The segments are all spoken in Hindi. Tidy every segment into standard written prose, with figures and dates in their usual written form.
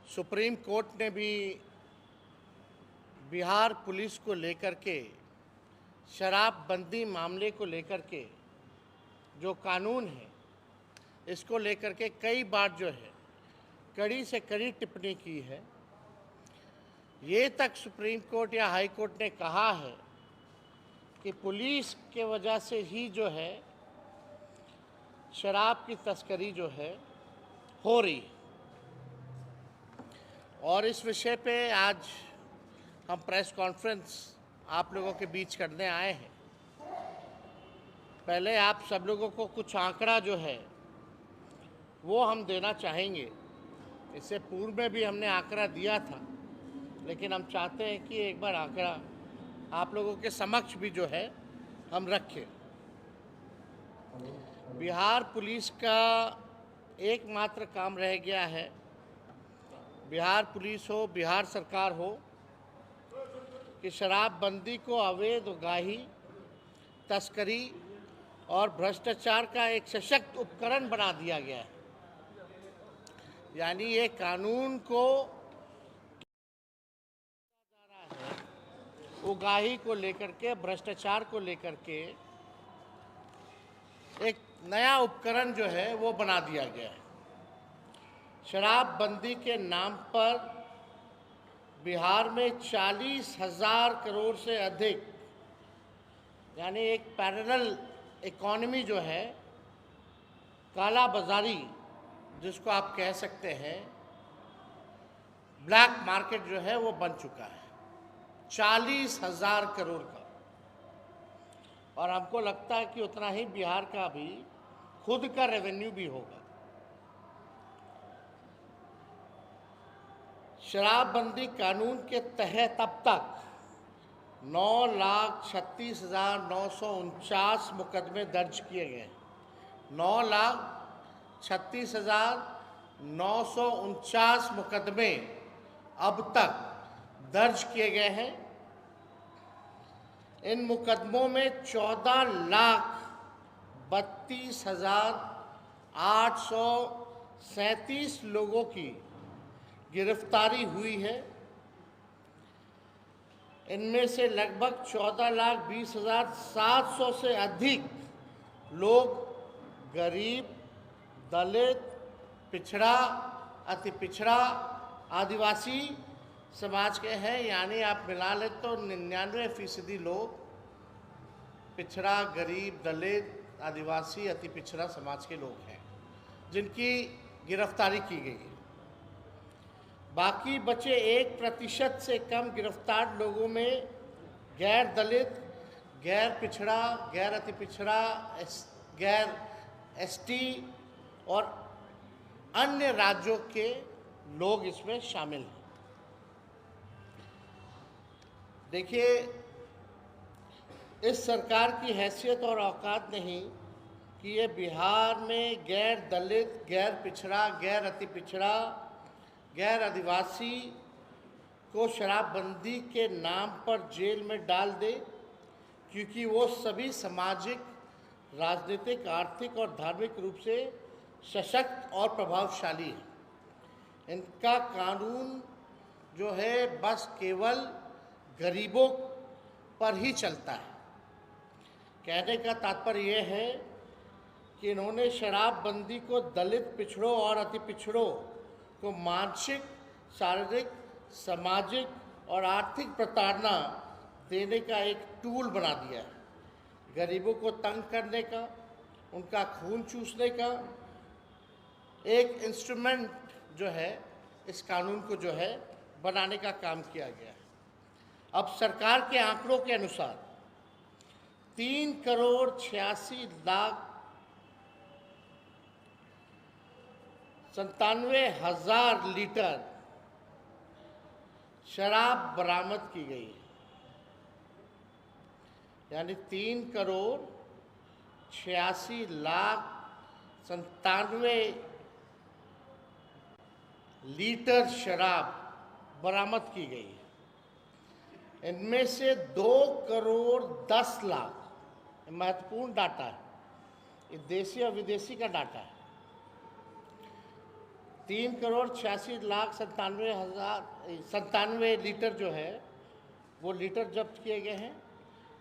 सुप्रीम कोर्ट ने भी बिहार पुलिस को लेकर के शराबबंदी मामले को लेकर के जो कानून है इसको लेकर के कई बार जो है कड़ी से कड़ी टिप्पणी की है। ये तक सुप्रीम कोर्ट या हाई कोर्ट ने कहा है कि पुलिस के वजह से ही जो है शराब की तस्करी जो है हो रही है। और इस विषय पे आज हम प्रेस कॉन्फ्रेंस आप लोगों के बीच करने आए हैं। पहले आप सब लोगों को कुछ आंकड़ा जो है वो हम देना चाहेंगे। इससे पूर्व में भी हमने आंकड़ा दिया था, लेकिन हम चाहते हैं कि एक बार आंकड़ा आप लोगों के समक्ष भी जो है हम रखें। बिहार पुलिस का एकमात्र काम रह गया है, बिहार पुलिस हो, बिहार सरकार हो, कि शराबबंदी को अवैध उगाही, तस्करी और भ्रष्टाचार का एक सशक्त उपकरण बना दिया गया है। यानी ये कानून को उगाही को लेकर के, भ्रष्टाचार को लेकर के एक नया उपकरण जो है वो बना दिया गया है। शराबबंदी के नाम पर बिहार में 40,000 करोड़ से अधिक, यानी एक पैरेलल इकोनॉमी जो है, काला बाजारी जिसको आप कह सकते हैं, ब्लैक मार्केट जो है वो बन चुका है 40,000 करोड़ का। और हमको लगता है कि उतना ही बिहार का भी खुद का रेवेन्यू भी होगा। शराबबंदी कानून के तहत अब तक 9,36,949 मुकदमे दर्ज किए गए। 9,36,949 मुकदमे अब तक दर्ज किए गए हैं। इन मुकदमों में 14,32,837 लोगों की गिरफ्तारी हुई है। इनमें से लगभग 14,20,700 से अधिक लोग गरीब, दलित, पिछड़ा, अति पिछड़ा, आदिवासी समाज के हैं। यानी आप मिला लें तो 99% लोग पिछड़ा, गरीब, दलित, आदिवासी, अति पिछड़ा समाज के लोग हैं जिनकी गिरफ्तारी की गई है। बाकी बचे 1% से कम गिरफ्तार लोगों में गैर दलित, गैर पिछड़ा, गैर अति पिछड़ा, गैर एसटी और अन्य राज्यों के लोग इसमें शामिल हैं। देखिए, इस सरकार की हैसियत और औकात नहीं कि ये बिहार में गैर दलित, गैर पिछड़ा, गैर अति पिछड़ा, गैर आदिवासी को शराबबंदी के नाम पर जेल में डाल दे, क्योंकि वो सभी सामाजिक, राजनीतिक, आर्थिक और धार्मिक रूप से सशक्त और प्रभावशाली है। इनका कानून जो है बस केवल गरीबों पर ही चलता है। कहने का तात्पर्य यह है कि इन्होंने शराबबंदी को दलित, पिछड़ों और अति पिछड़ों को मानसिक, शारीरिक, सामाजिक और आर्थिक प्रताड़ना देने का एक टूल बना दिया है। गरीबों को तंग करने का, उनका खून चूसने का एक इंस्ट्रूमेंट जो है इस कानून को जो है बनाने का काम किया गया है। अब सरकार के आंकड़ों के अनुसार 3,86,97,000 लीटर शराब बरामद की गई है। यानी 3,86,97,000 लीटर शराब बरामद की गई है। इनमें से 2,10,00,000, महत्वपूर्ण डाटा है, ये देशी और विदेशी का डाटा है, 3,86,97,097 लीटर जो है वो लीटर जब्त किए गए हैं,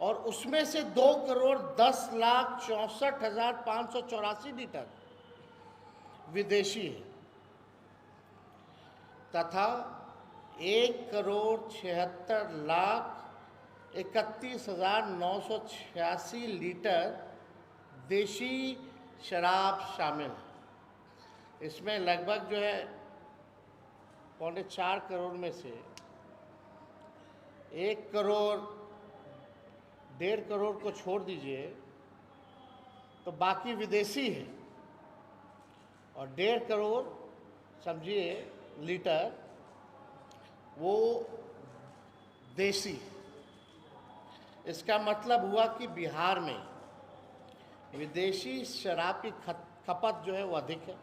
और उसमें से 2,10,64,584 लीटर विदेशी है, तथा 1,76,31,986 लीटर देशी शराब शामिल है। इसमें लगभग जो है 3.25 करोड़ में से 1,1.5 करोड़ को छोड़ दीजिए तो बाकी विदेशी है, और 1.5 करोड़ समझिए लीटर वो देसी। इसका मतलब हुआ कि बिहार में विदेशी शराब की खपत जो है वो अधिक है।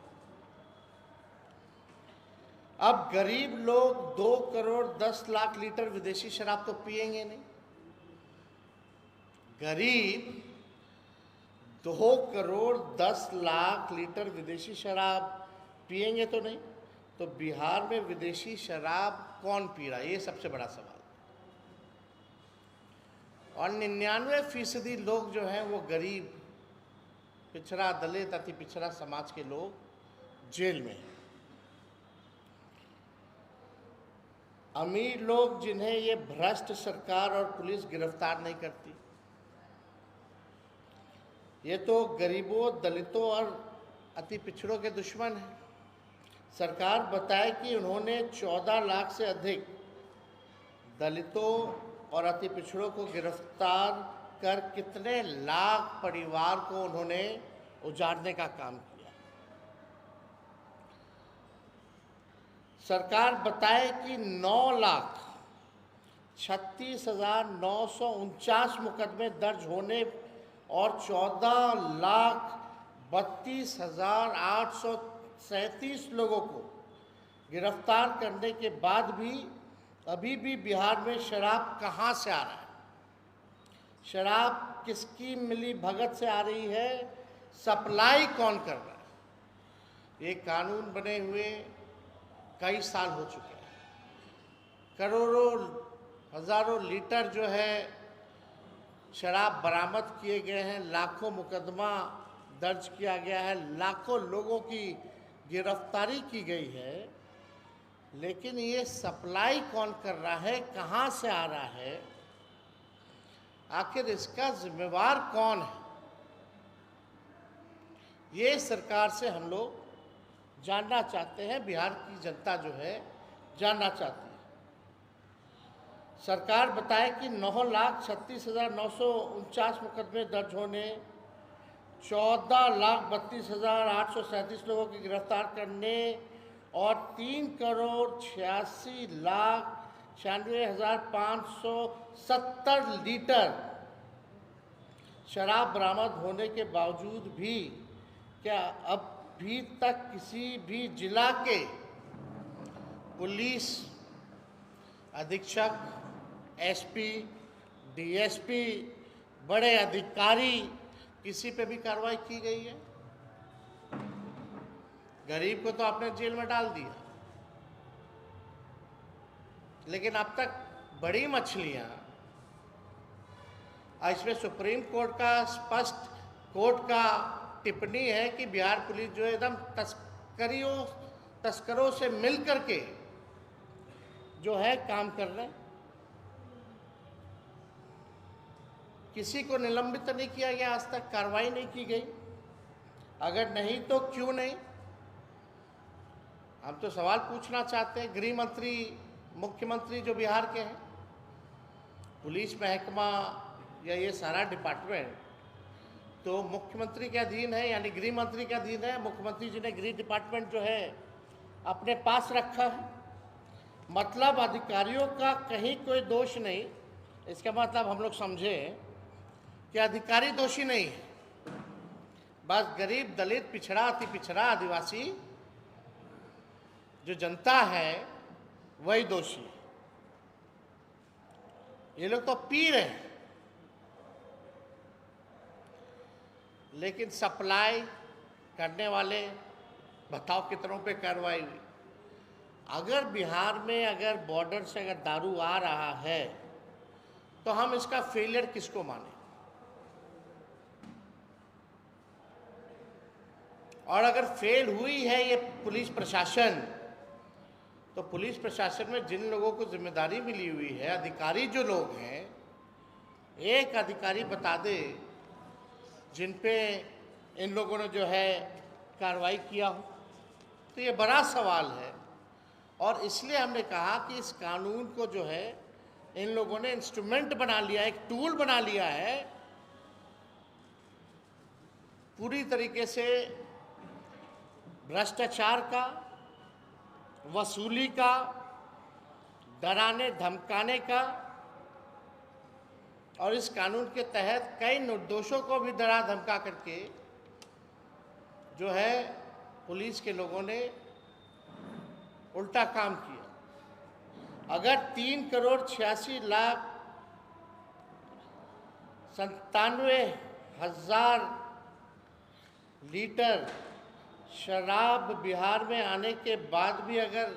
अब गरीब लोग 2,10,00,000 लीटर विदेशी शराब तो पिएंगे नहीं। गरीब 2,10,00,000 लीटर विदेशी शराब पिएंगे तो नहीं, तो बिहार में विदेशी शराब कौन पी रहा है, ये सबसे बड़ा सवाल। और 99% लोग जो हैं वो गरीब, पिछड़ा, दलित, अति पिछड़ा समाज के लोग जेल में हैं। अमीर लोग जिन्हें ये भ्रष्ट सरकार और पुलिस गिरफ्तार नहीं करती, ये तो गरीबों, दलितों और अति पिछड़ों के दुश्मन हैं। सरकार बताए कि उन्होंने 14 लाख से अधिक दलितों और अति पिछड़ों को गिरफ्तार कर कितने लाख परिवार को उन्होंने उजाड़ने का काम किया। सरकार बताए कि 9,36,949 मुकदमे दर्ज होने और 14,32,837 लोगों को गिरफ्तार करने के बाद भी अभी भी बिहार में शराब कहाँ से आ रहा है, शराब किसकी मिली भगत से आ रही है, सप्लाई कौन कर रहा है। ये कानून बने हुए कई साल हो चुके हैं। करोड़ों, हजारों लीटर जो है शराब बरामद किए गए हैं, लाखों मुकदमा दर्ज किया गया है, लाखों लोगों की गिरफ्तारी की गई है, लेकिन ये सप्लाई कौन कर रहा है, कहाँ से आ रहा है, आखिर इसका जिम्मेवार कौन है, ये सरकार से हम लोग जानना चाहते हैं। बिहार की जनता जो है जानना चाहती है। सरकार बताए कि 9,36,949 मुकदमे दर्ज होने, 14,32,837 लोगों की गिरफ्तार करने और 3,86,96,570 लीटर शराब बरामद होने के बावजूद भी क्या अभी तक किसी भी जिला के पुलिस अधीक्षक, एसपी, डीएसपी, बड़े अधिकारी, किसी पे भी कार्रवाई की गई है? गरीब को तो आपने जेल में डाल दिया, लेकिन अब तक बड़ी मछलियां, इसमें सुप्रीम कोर्ट का स्पष्ट कोर्ट का टिप्पणी है कि बिहार पुलिस जो है एकदम तस्करों से मिल करके जो है काम कर रहे हैं। किसी को निलंबित तो नहीं किया गया, आज तक कार्रवाई नहीं की गई। अगर नहीं तो क्यों नहीं? हम तो सवाल पूछना चाहते हैं। गृह मंत्री, मुख्यमंत्री जो बिहार के हैं, पुलिस महकमा या ये सारा डिपार्टमेंट तो मुख्यमंत्री के अधीन है, यानी गृह मंत्री के अधीन है। मुख्यमंत्री जी ने गृह डिपार्टमेंट जो है अपने पास रखा है, मतलब अधिकारियों का कहीं कोई दोष नहीं। इसका मतलब हम लोग समझे कि अधिकारी दोषी नहीं है, बस गरीब, दलित, पिछड़ा, अति पिछड़ा, आदिवासी जो जनता है वही दोषी है। ये लोग तो पी रहे हैं, लेकिन सप्लाई करने वाले बताओ कितनों पे कार्रवाई हुई। अगर बिहार में अगर बॉर्डर से अगर दारू आ रहा है तो हम इसका फेलियर किसको माने? और अगर फेल हुई है ये पुलिस प्रशासन, तो पुलिस प्रशासन में जिन लोगों को जिम्मेदारी मिली हुई है, अधिकारी जो लोग हैं, एक अधिकारी बता दे जिन पे इन लोगों ने जो है कार्रवाई किया हो। तो ये बड़ा सवाल है और इसलिए हमने कहा कि इस कानून को जो है इन लोगों ने इंस्ट्रूमेंट बना लिया, एक टूल बना लिया है पूरी तरीके से भ्रष्टाचार का, वसूली का, डराने धमकाने का। और इस कानून के तहत कई निर्दोषों को भी डरा धमका करके जो है पुलिस के लोगों ने उल्टा काम किया। अगर 3,87,97,000 लीटर शराब बिहार में आने के बाद भी अगर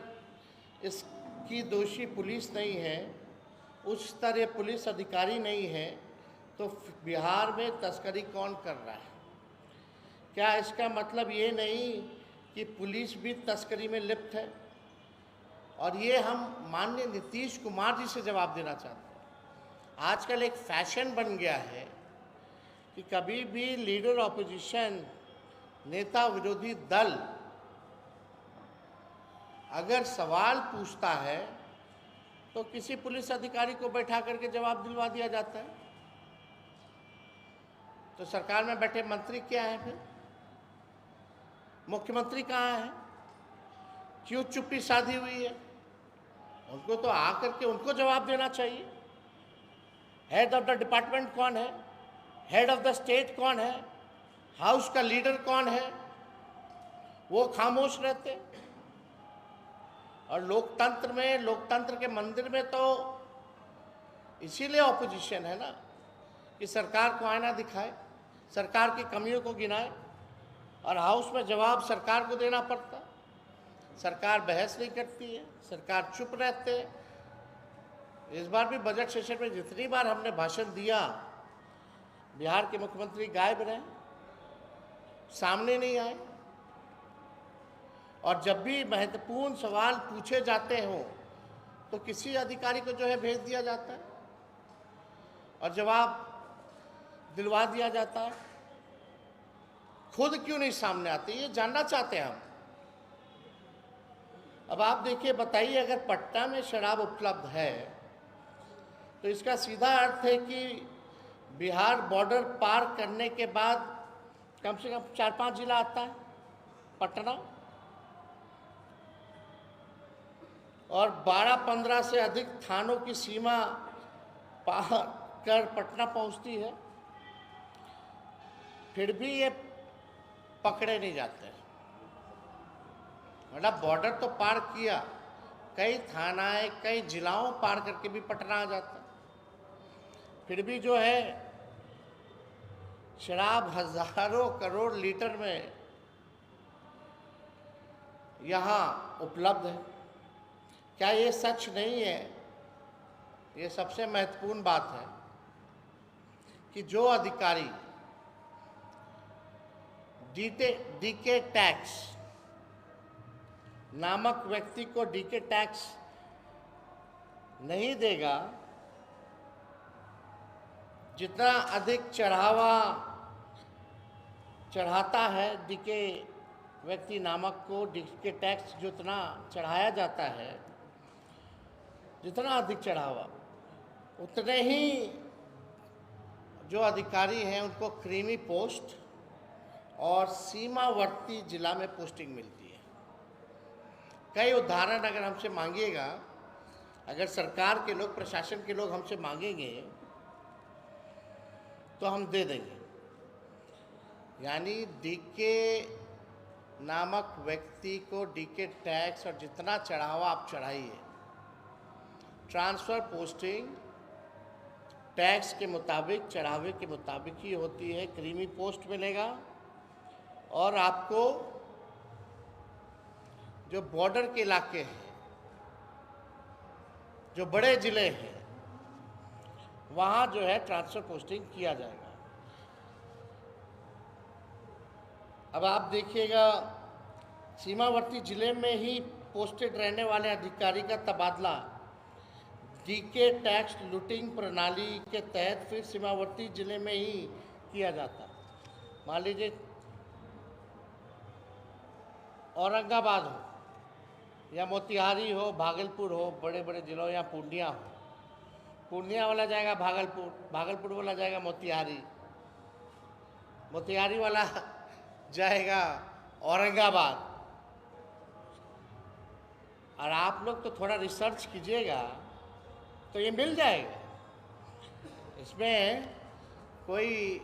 इसकी दोषी पुलिस नहीं है, उच्च स्तरीय पुलिस अधिकारी नहीं है, तो बिहार में तस्करी कौन कर रहा है? क्या इसका मतलब ये नहीं कि पुलिस भी तस्करी में लिप्त है? और ये हम माननीय नीतीश कुमार जी से जवाब देना चाहते हैं। आजकल एक फैशन बन गया है कि कभी भी लीडर ऑपोजिशन, नेता विरोधी दल अगर सवाल पूछता है तो किसी पुलिस अधिकारी को बैठा करके जवाब दिलवा दिया जाता है। तो सरकार में बैठे मंत्री क्या हैं फिर? मुख्यमंत्री कहाँ हैं? क्यों चुप्पी साधी हुई है? उनको तो आकर के उनको जवाब देना चाहिए। हेड ऑफ द डिपार्टमेंट कौन है? हेड ऑफ द स्टेट कौन है? हाउस का लीडर कौन है? वो खामोश रहते। और लोकतंत्र में, लोकतंत्र के मंदिर में तो इसीलिए ऑपोजिशन है ना कि सरकार को आईना दिखाए, सरकार की कमियों को गिनाए, और हाउस में जवाब सरकार को देना पड़ता। सरकार बहस नहीं करती है, सरकार चुप रहते। इस बार भी बजट सेशन में जितनी बार हमने भाषण दिया, बिहार के मुख्यमंत्री गायब रहे, सामने नहीं आए। और जब भी महत्वपूर्ण सवाल पूछे जाते हों तो किसी अधिकारी को जो है भेज दिया जाता है और जवाब दिलवा दिया जाता है। खुद क्यों नहीं सामने आते, ये जानना चाहते हैं हम। अब आप देखिए, बताइए, अगर पटना में शराब उपलब्ध है तो इसका सीधा अर्थ है कि बिहार बॉर्डर पार करने के बाद कम से कम 4-5 जिला आता है पटना, और 12-15 से अधिक थानों की सीमा पार कर पटना पहुंचती है, फिर भी ये पकड़े नहीं जाते। मतलब बॉर्डर तो पार किया, कई थानाएं, कई जिलाओं पार करके भी पटना आ जाता, फिर भी जो है शराब हजारों करोड़ लीटर में यहाँ उपलब्ध है। क्या ये सच नहीं है? ये सबसे महत्वपूर्ण बात है कि जो अधिकारी डीके टैक्स नामक व्यक्ति को डीके टैक्स नहीं देगा, जितना अधिक चढ़ाता है डीके व्यक्ति नामक को, डीके टैक्स जितना चढ़ाया जाता है, जितना अधिक चढ़ावा, उतने ही जो अधिकारी हैं उनको क्रीमी पोस्ट और सीमावर्ती जिला में पोस्टिंग मिलती है। कई उदाहरण अगर हमसे मांगिएगा, अगर सरकार के लोग, प्रशासन के लोग हमसे मांगेंगे तो हम दे देंगे। यानी डीके नामक व्यक्ति को डीके टैक्स और जितना चढ़ावा आप चढ़ाइए, ट्रांसफ़र पोस्टिंग टैक्स के मुताबिक, चढ़ावे के मुताबिक ही होती है। क्रीमी पोस्ट मिलेगा और आपको जो बॉर्डर के इलाके हैं, जो बड़े ज़िले हैं, वहाँ जो है ट्रांसफ़र पोस्टिंग किया जाएगा। अब आप देखिएगा, सीमावर्ती ज़िले में ही पोस्टेड रहने वाले अधिकारी का तबादला डीके टैक्स लूटिंग प्रणाली के तहत फिर सीमावर्ती ज़िले में ही किया जाता है। मान लीजिए औरंगाबाद हो या मोतिहारी हो, भागलपुर हो, बड़े बड़े ज़िलों या पूर्णिया हो, पूर्णिया वाला जाएगा भागलपुर, भागलपुर वाला जाएगा मोतिहारी, मोतिहारी वाला जाएगा औरंगाबाद। और आप लोग तो थोड़ा रिसर्च कीजिएगा तो ये मिल जाएगा, इसमें कोई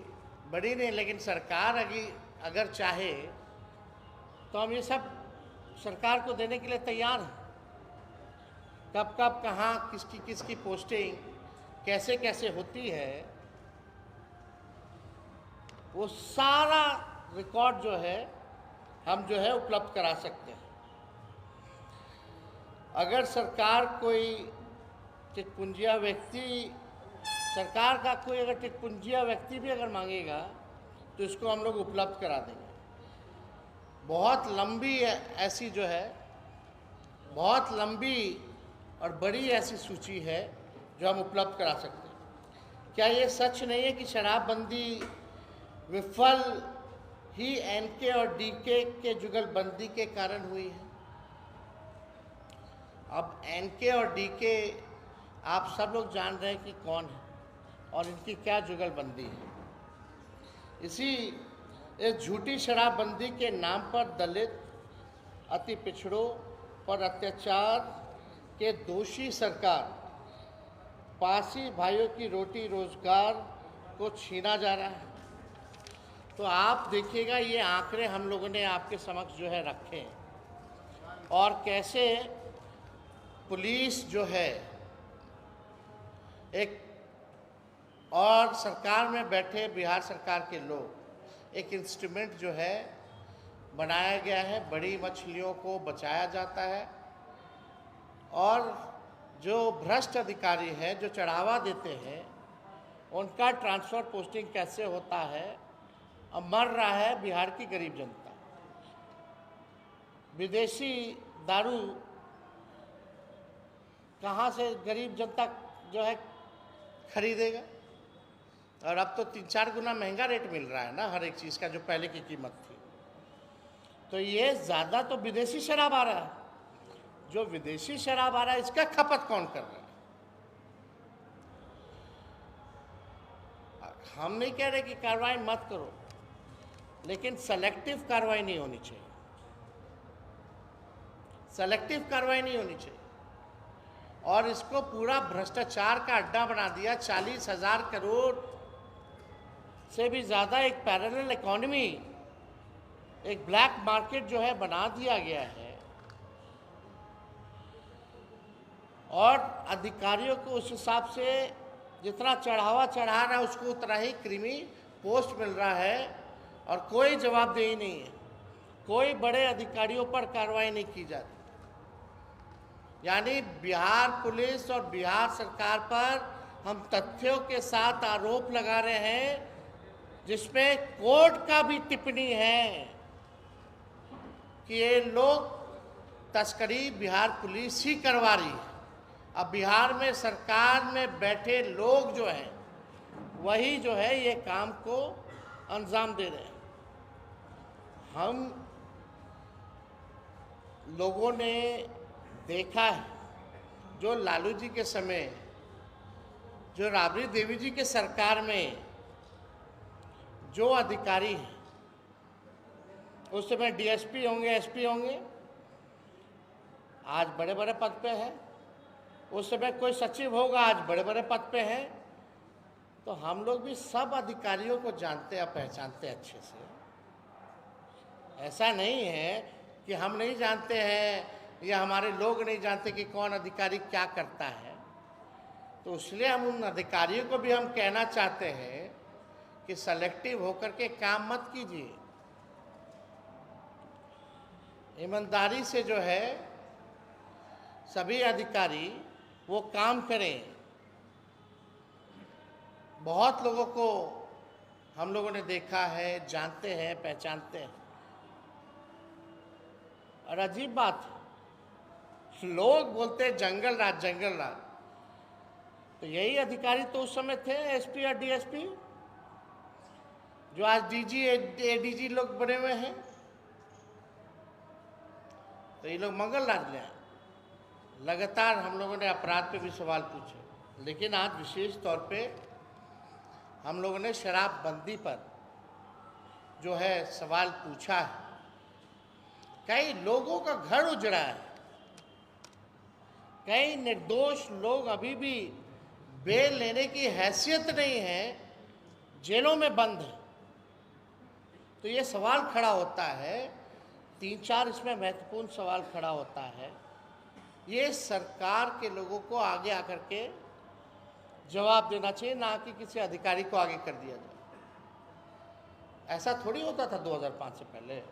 बड़ी नहीं। लेकिन सरकार अगर चाहे तो हम ये सब सरकार को देने के लिए तैयार हैं। कब कब कहाँ किसकी पोस्टिंग कैसे कैसे होती है, वो सारा रिकॉर्ड जो है हम जो है उपलब्ध करा सकते हैं। अगर सरकार कोई टिकपुंजिया व्यक्ति, सरकार का कोई अगर टिकपुंजिया व्यक्ति भी अगर मांगेगा तो इसको हम लोग उपलब्ध करा देंगे। बहुत लंबी ऐसी जो है, बहुत लंबी और बड़ी ऐसी सूची है जो हम उपलब्ध करा सकते हैं। क्या ये सच नहीं है कि शराबबंदी विफल ही एनके और डीके के जुगलबंदी के कारण हुई है? अब एनके और डीके आप सब लोग जान रहे हैं कि कौन है और इनकी क्या जुगलबंदी है। इस झूठी शराबबंदी के नाम पर दलित, अति पिछड़ों पर अत्याचार के दोषी सरकार, पासी भाइयों की रोटी रोजगार को छीना जा रहा है। तो आप देखिएगा, ये आंकड़े हम लोगों ने आपके समक्ष जो है रखे हैं, और कैसे पुलिस जो है एक, और सरकार में बैठे बिहार सरकार के लोग, एक इंस्ट्रूमेंट जो है बनाया गया है, बड़ी मछलियों को बचाया जाता है। और जो भ्रष्ट अधिकारी हैं, जो चढ़ावा देते हैं, उनका ट्रांसफ़र पोस्टिंग कैसे होता है। अब मर रहा है बिहार की गरीब जनता। विदेशी दारू कहाँ से गरीब जनता जो है खरीदेगा? और अब तो 3-4 गुना महंगा रेट मिल रहा है ना हर एक चीज़ का, जो पहले की कीमत थी। तो ये ज़्यादा तो विदेशी शराब आ रहा है। जो विदेशी शराब आ रहा है, इसका खपत कौन कर रहा है? हम नहीं कह रहे कि कार्रवाई मत करो, लेकिन सेलेक्टिव कार्रवाई नहीं होनी चाहिए। सेलेक्टिव कार्रवाई नहीं होनी चाहिए। और इसको पूरा भ्रष्टाचार का अड्डा बना दिया। 40,000 करोड़ से भी ज़्यादा एक पैरेलल इकोनॉमी, एक ब्लैक मार्केट जो है बना दिया गया है। और अधिकारियों को उस हिसाब से जितना चढ़ावा चढ़ा रहा है, उसको उतना ही क्रीमी पोस्ट मिल रहा है, और कोई जवाबदेही नहीं है। कोई बड़े अधिकारियों पर कार्रवाई नहीं की जाती। यानी बिहार पुलिस और बिहार सरकार पर हम तथ्यों के साथ आरोप लगा रहे हैं, जिसमें कोर्ट का भी टिप्पणी है कि ये लोग तस्करी बिहार पुलिस ही करवा रही है। अब बिहार में सरकार में बैठे लोग जो हैं, वही जो है ये काम को अंजाम दे रहे हैं। हम लोगों ने देखा है, जो लालू जी के समय, जो राबड़ी देवी जी के सरकार में जो अधिकारी हैं, उस समय डीएसपी होंगे, एसपी होंगे, आज बड़े बड़े पद पे हैं। उस समय कोई सचिव होगा, आज बड़े बड़े पद पे हैं। तो हम लोग भी सब अधिकारियों को जानते हैं, पहचानते हैं अच्छे से। ऐसा नहीं है कि हम नहीं जानते हैं या हमारे लोग नहीं जानते कि कौन अधिकारी क्या करता है। तो इसलिए हम उन अधिकारियों को भी हम कहना चाहते हैं कि सेलेक्टिव होकर के काम मत कीजिए। ईमानदारी से जो है सभी अधिकारी वो काम करें। बहुत लोगों को हम लोगों ने देखा है, जानते हैं, पहचानते हैं। और अजीब बात है, लोग बोलते हैं जंगल राज जंगल राज, तो यही अधिकारी तो उस समय थे एसपी और डीएसपी, जो आज डीजी एडीजी लोग बने हुए हैं। तो ये लोग मंगल राज में लगातार हम लोगों ने अपराध पे भी सवाल पूछे, लेकिन आज विशेष तौर पे हम लोगों ने शराबबंदी पर जो है सवाल पूछा है। कई लोगों का घर उजड़ा है, कई निर्दोष लोग अभी भी बेल लेने की हैसियत नहीं है, जेलों में बंद है। तो ये सवाल खड़ा होता है, 3-4 इसमें महत्वपूर्ण सवाल खड़ा होता है। ये सरकार के लोगों को आगे आकर के जवाब देना चाहिए, ना कि किसी अधिकारी को आगे कर दिया जाए। ऐसा थोड़ी होता था 2005 से पहले।